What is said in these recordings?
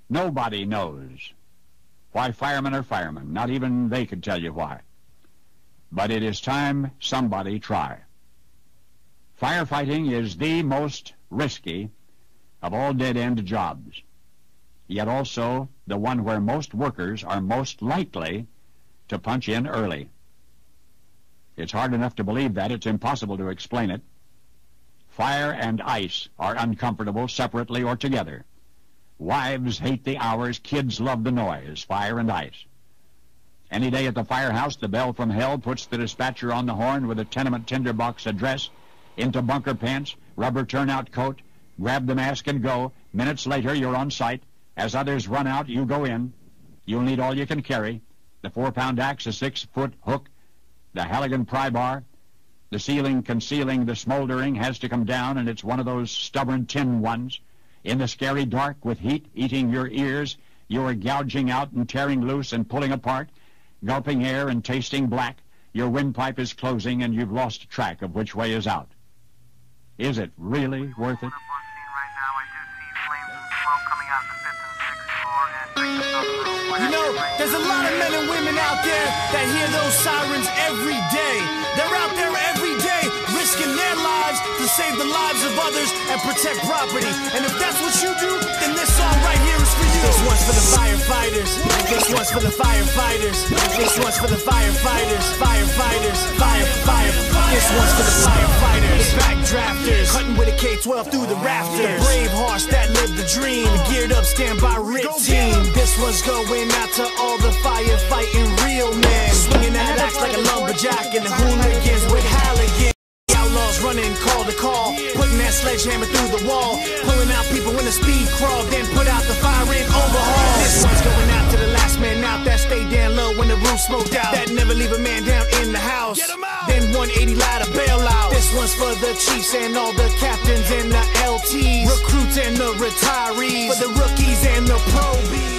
Nobody knows why firemen are firemen. Not even they could tell you why. But it is time somebody try. Firefighting is the most risky of all dead-end jobs, yet also the one where most workers are most likely to punch in early. It's hard enough to believe that. It's impossible to explain it. Fire and ice are uncomfortable separately or together. Wives hate the hours, kids love the noise, fire and ice. Any day at the firehouse, the bell from hell puts the dispatcher on the horn with a tenement tinderbox address, into bunker pants, rubber turnout coat, grab the mask and go. Minutes later, you're on site. As others run out, you go in. You'll need all you can carry. The 4-pound axe, a 6-foot hook, the Halligan pry bar. The ceiling concealing the smoldering has to come down, and it's one of those stubborn tin ones. In the scary dark, with heat eating your ears, you are gouging out and tearing loose and pulling apart, gulping air and tasting black. Your windpipe is closing, and you've lost track of which way is out. Is it really worth it? You know, there's a lot of men and women out there that hear those sirens every day. They're out there every day, risking their lives to save the lives of others and protect property. And if that's what you do, then this song right here is for you. This one's for the firefighters. This one's for the firefighters. This one's for the firefighters. Firefighters. Fire. This one's for the firefighters. The backdrafters, cutting with a K-12 through the rafters. The brave hearts that live the dream. The geared up standby RIT team. This one's going out to all the firefighting real men, swinging that axe like a lumberjack, and the hooligans with Halligan. Outlaws running call to call, putting that sledgehammer through the wall, pulling out people in a speed crawl, then put out the fire and overhaul. This one's going out to the last man out that stayed down low when the roof smoked out, that never leave a man down in the house, then 180 ladder bail out. This one's for the chiefs and all the captains and the LTs, recruits and the retirees, for the rookies and the probies.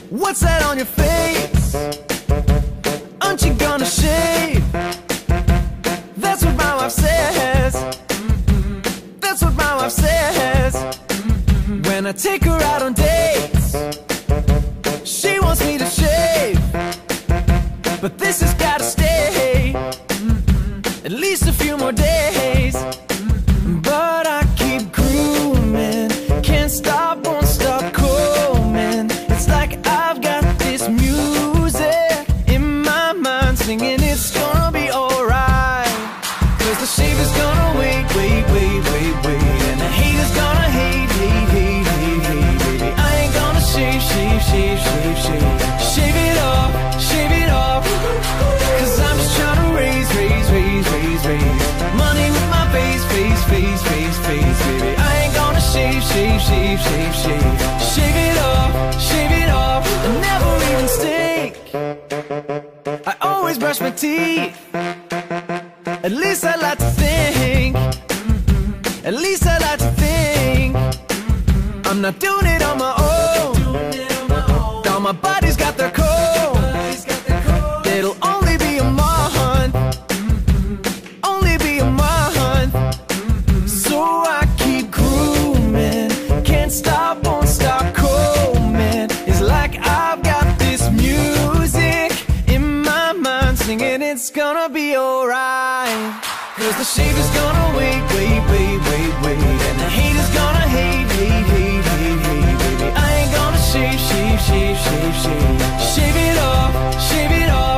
What's that on your face? Aren't you gonna shave? That's what my wife says. That's what my wife says. When I take her out on dates, she wants me to shave, but this has gotta stay at least a few more days. But I keep grooming, can't stop, won't stop combing. It's like I've got this music in my mind singing it's gonna be alright. Cause the shave is gonna wait, and the hate is gonna hate, baby. I ain't gonna shave it off, cause I'm just trying to raise money with my face, baby. I ain't gonna shave it off, and never even stink. I always brush my teeth, at least I like to think, I'm not doing it on my own. All my buddies got their cold. It'll only be a month, so I keep grooming, can't stop, won't stop combing. It's like I've got this music in my mind singing it's gonna be alright. Cause the shave is gonna wait, and the hate is gonna hate, baby. I ain't gonna shave it off,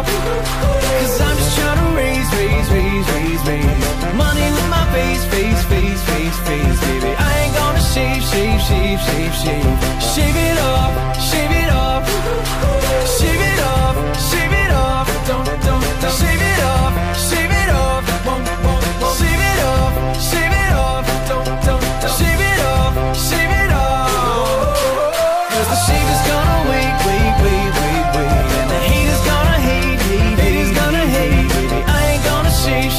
cause I'm just trying to raise money with my face, baby. I ain't gonna shave it off, don't shave it off, won't shave it off, don't shave it off, cause the shave is gonna wait, and the hate is gonna hate, baby. I ain't gonna shave